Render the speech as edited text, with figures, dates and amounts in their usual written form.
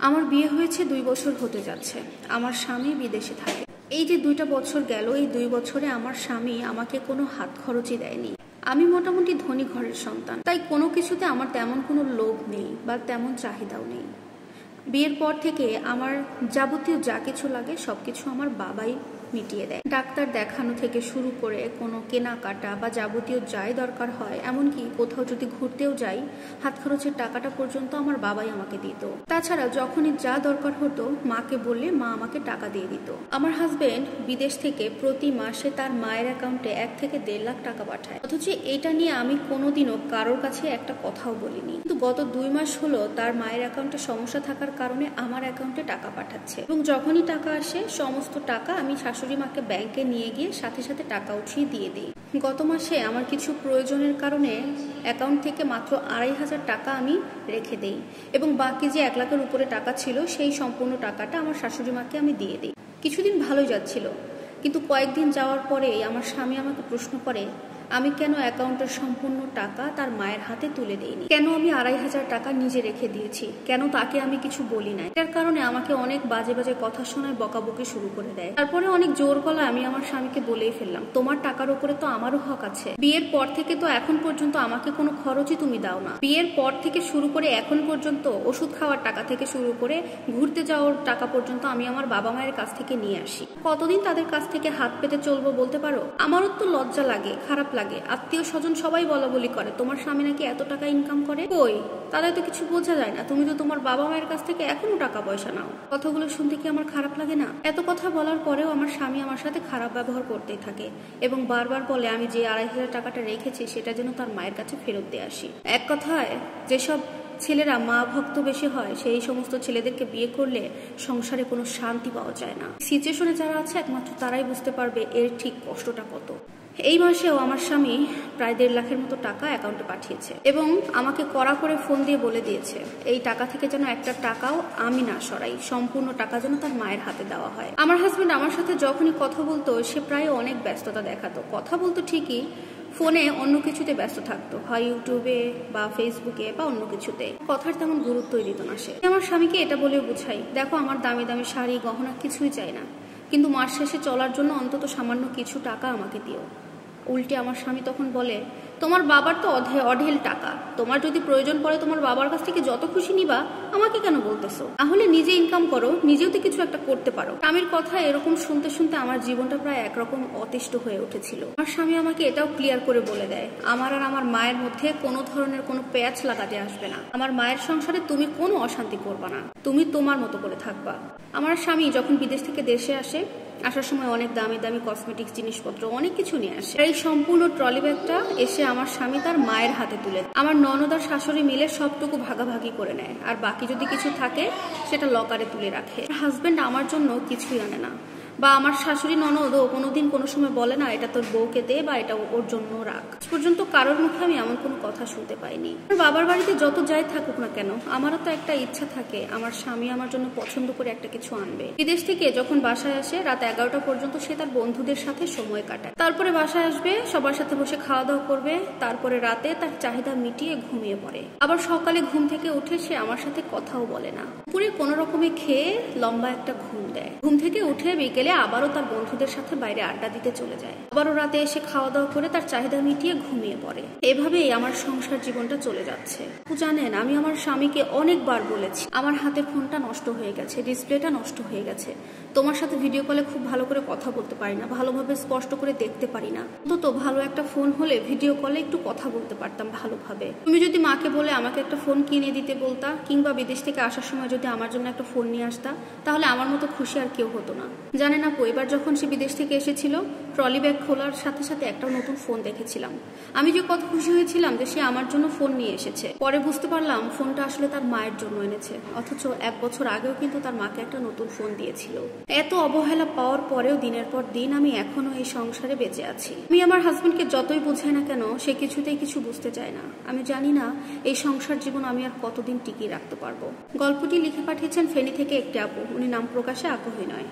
আমার বিয়ে হয়েছে 2 বছর হতে যাচ্ছে। আমার স্বামী বিদেশে থাকে। এই যে 2টা বছর গেল, এই 2 বছরে আমার স্বামী আমাকে কোনো হাত খরচই দেয়নি। আমি মোটামুটি ধনী ঘরের সন্তান, তাই কোনো কিছুতে আমার তেমন কোনো লোভ নেই বা তেমন চাহিদাও নেই। বিয়ের পর থেকে আমার যাবতীয় যা কিছু লাগে সবকিছু আমার বাবাই মিটিয়ে দেয়। ডাক্তার দেখানো থেকে শুরু করে কোনো কেনাকাটা বা যাবতীয় যাই দরকার হয়, এমনকি কোথাও যদি ঘুরতেও যাই, হাত খরচের টাকাটা পর্যন্ত আমার বাবাই আমাকে দিত। তাছাড়া যখনই যা দরকার হতো মাকে বললে মা আমাকে টাকা দিয়ে দিত। আমার হাজবেন্ড বিদেশ থেকে প্রতি মাসে তার মায়ের অ্যাকাউন্টে 1 থেকে 1.5 লাখ টাকা পাঠায়, অথচ এটা নিয়ে আমি কোনোদিনও কারোর কাছে একটা কথাও বলিনি। কিন্তু গত 2 মাস হলো তার মায়ের অ্যাকাউন্টে সমস্যা থাকার কারণে আমার অ্যাকাউন্টে টাকা পাঠাচ্ছে, এবং যখনই টাকা আসে সমস্ত টাকা আমি শাশুড়ি মাকে ব্যাংকে নিয়ে গিয়ে সাথে সাথে টাকা উঠিয়ে দিয়ে দিই। গত মাসে আমার কিছু প্রয়োজনের কারণে অ্যাকাউন্ট থেকে মাত্র 2,500 টাকা আমি রেখে দেই, এবং বাকি যে 1 লাখের উপরে টাকা ছিল সেই সম্পূর্ণ টাকাটা আমার শাশুড়ি মাকে আমি দিয়ে দিই। কিছুদিন ভালোই যাচ্ছিল, কিন্তু কয়েকদিন যাওয়ার পরেই আমার স্বামী আমাকে প্রশ্ন করে আমি কেন অ্যাকাউন্টের সম্পূর্ণ টাকা তার মায়ের হাতে তুলে দেইনি, কেন আমি 2,500 টাকা নিজে রেখে দিয়েছি, কেন তাকে আমি কিছু বলি নাই। এটার কারণে আমাকে অনেক বাজে বাজে কথা শোনায়, বকাবকি শুরু করে দেয়। তারপরে অনেক জোর গলায় আমি আমার স্বামীকে বলেই ফেললাম, তোমার টাকার উপরে তো আমারও হক আছে। বিয়ের পর থেকে তো এখন পর্যন্ত আমাকে কোনো খরচই তুমি দাও না। বিয়ের পর থেকে শুরু করে এখন পর্যন্ত ওষুধ খাওয়ার টাকা থেকে শুরু করে ঘুরতে যাওয়ার টাকা পর্যন্ত আমি আমার বাবা মায়ের কাছ থেকে নিয়ে আসি। কতদিন তাদের কাছ থেকে হাত পেতে চলবো বলতে পারো? আমারও তো লজ্জা লাগে, খারাপ লাগে। আত্মীয় স্বজন সবাই বলা বলি করে তোমার স্বামী নাকি এত টাকা ইনকাম করে। কই, তাদের তো কিছু বোঝা যায় না। তুমি তো তোমার বাবা মায়ের কাছ থেকে এখনো টাকা পয়সা নাও। কথাগুলো শুনতে কি আমার খারাপ লাগে না? এত কথা বলার পরেও আমার স্বামী আমার সাথে খারাপ ব্যবহার করতেই থাকে, এবং বারবার বলে আমি যে 2,500 টাকাটা রেখেছি সেটা যেন তার মায়ের কাছে ফেরত দিয়ে আসি। এক কথায়, যেসব ছেলেরা মা ভক্ত বেশি হয় সেই সমস্ত ছেলেদেরকে বিয়ে করলে সংসারে কোনো শান্তি পাওয়া যায় না। সিচুয়েশনে যারা আছে একমাত্র তারাই বুঝতে পারবে এর ঠিক কষ্টটা কত। এই মাসেও আমার স্বামী প্রায় 1.5 লাখের মতো টাকা অ্যাকাউন্টে পাঠিয়েছে, এবং আমাকে কড়া করে ফোন দিয়ে বলে দিয়েছে এই টাকা থেকে যেন একটা টাকাও আমি না সরাই, সম্পূর্ণ টাকা যেন তার মায়ের হাতে দেওয়া হয়। আমার হাজবেন্ড আমার সাথে যখনই কথা বলতো সে প্রায় অনেক ব্যস্ততা দেখাতো। কথা বলতো ঠিকই, ফোনে অন্য কিছুতে ব্যস্ত থাকতো, হয় ইউটিউবে বা ফেসবুকে বা অন্য কিছুতে। কথার তেমন গুরুত্বই দিত না সে। আমার স্বামীকে এটা বলেও বুঝাই, দেখো আমার দামি দামি শাড়ি গহনা কিছুই চাই না, কিন্তু মাস শেষে চলার জন্য অন্তত সামান্য কিছু টাকা আমাকে দিও। উল্টে আমার স্বামী তখন বলে তোমার বাবার তো অঢেল টাকা, তোমার যদি প্রয়োজন পড়ে তোমার বাবার কাছ থেকে যত খুশি নিবা, আমাকে কেন বলতেছো? তাহলে নিজে ইনকাম করো, নিজেও তো কিছু একটা করতে পারো। স্বামীর কথা এরকম শুনতে শুনতে আমার জীবনটা প্রায় একরকম অতিষ্ঠ হয়ে উঠেছিল। আমার স্বামী আমাকে এটাও ক্লিয়ার করে বলে দেয় আমার আর আমার মায়ের মধ্যে কোনো ধরনের কোনো প্যাচ লাগাতে আসবে না। আমার মায়ের সংসারে তুমি কোনো অশান্তি করবা না, তুমি তোমার মতো করে থাকবা। আমার স্বামী যখন বিদেশ থেকে দেশে আসার সময় অনেক দামি দামি কসমেটিক্স জিনিসপত্র অনেক কিছু নিয়ে আসে। এই সম্পূর্ণ ট্রলি ব্যাগটা এসে আমার স্বামী তার মায়ের হাতে তুলে দেয়। আমার ননদ আর শাশুড়ি মিলে সবটুকু ভাগাভাগি করে নেয়, আর বাকি যদি কিছু থাকে সেটা লকারে তুলে রাখে। হাজবেন্ড আমার জন্য কিছুই আনে না, বা আমার শাশুড়ি ননদও কোনোদিন কোনো সময় বলে না এটা তোর বউকে দে বা এটা ওর জন্য রাখ। পর্যন্ত কারোর মুখে আমি এমন কোনো কথা শুনতে পাইনি। আমার বাবার বাড়িতে যত যাই থাকুক না কেন, আমারও তো একটা ইচ্ছা থাকে আমার স্বামী আমার জন্য পছন্দ করে একটা কিছু আনবে। বিদেশ থেকে যখন বাসায় আসে রাত 11টা পর্যন্ত সে তার বন্ধুদের সাথে সময় কাটায়, তারপরে বাসায় আসবে, সবার সাথে বসে খাওয়া দাওয়া করবে, তারপরে রাতে তার চাহিদা মিটিয়ে ঘুমিয়ে পড়ে। আবার সকালে ঘুম থেকে উঠে সে আমার সাথে কথাও বলে না, পুরো কোনো রকমে খেয়ে লম্বা একটা ঘুম দেয়। ঘুম থেকে উঠে বিকেলে আবারও তার বন্ধুদের সাথে বাইরে আড্ডা দিতে চলে যায়, আবারও রাতে এসে খাওয়া দাওয়া করে তার চাহিদা মিটিয়ে ঘুমিয়ে পড়ে। এভাবেই আমার সংসার জীবনটা চলে যাচ্ছে। জানেন, আমি আমার স্বামীকে অনেকবার বলেছি আমার হাতের ফোনটা নষ্ট হয়ে গেছে, ডিসপ্লেটা নষ্ট হয়ে গেছে, তোমার সাথে ভিডিও কলে খুব ভালো করে কথা বলতে পারি না, ভালোভাবে স্পষ্ট করে দেখতে পারি না, তো ভালো একটা ফোন হলে ভিডিও কলে একটু কথা বলতে পারতাম ভালোভাবে। তুমি যদি মাকে বলে আমাকে একটা ফোন কিনে দিতে বলতা, কিংবা বিদেশ থেকে আসার সময় যদি আমার জন্য একটা ফোন নিয়ে আসতা, তাহলে আমার মতো খুশি আর কেউ হতো না। জানেন আপু, এবার যখন সে বিদেশ থেকে এসেছিল ট্রলি ব্যাগ খোলার সাথে সাথে একটা নতুন ফোন দেখেছিলাম। আমি যে কত খুশি হয়েছিলাম যে সে আমার জন্য ফোন নিয়ে এসেছে। পরে বুঝতে পারলাম ফোনটা আসলে তার মায়ের জন্য এনেছে, অথচ 1 বছর আগেও কিন্তু তার মাকে একটা নতুন ফোন দিয়েছিল। এত অবহেলা পাওয়ার পরেও দিনের পর দিন আমি এখনো এই সংসারে বেঁচে আছি। আমি আমার হাজবেন্ডকে যতই বুঝাই না কেন সে কিছুতেই কিছু বুঝতে চায় না। আমি জানি না এই সংসার জীবন আমি আর কতদিন টিকিয়ে রাখতে পারবো। গল্পটি লিখে পাঠিয়েছেন ফেনী থেকে একটি আপু, উনি নাম প্রকাশে আগ্রহী নয়।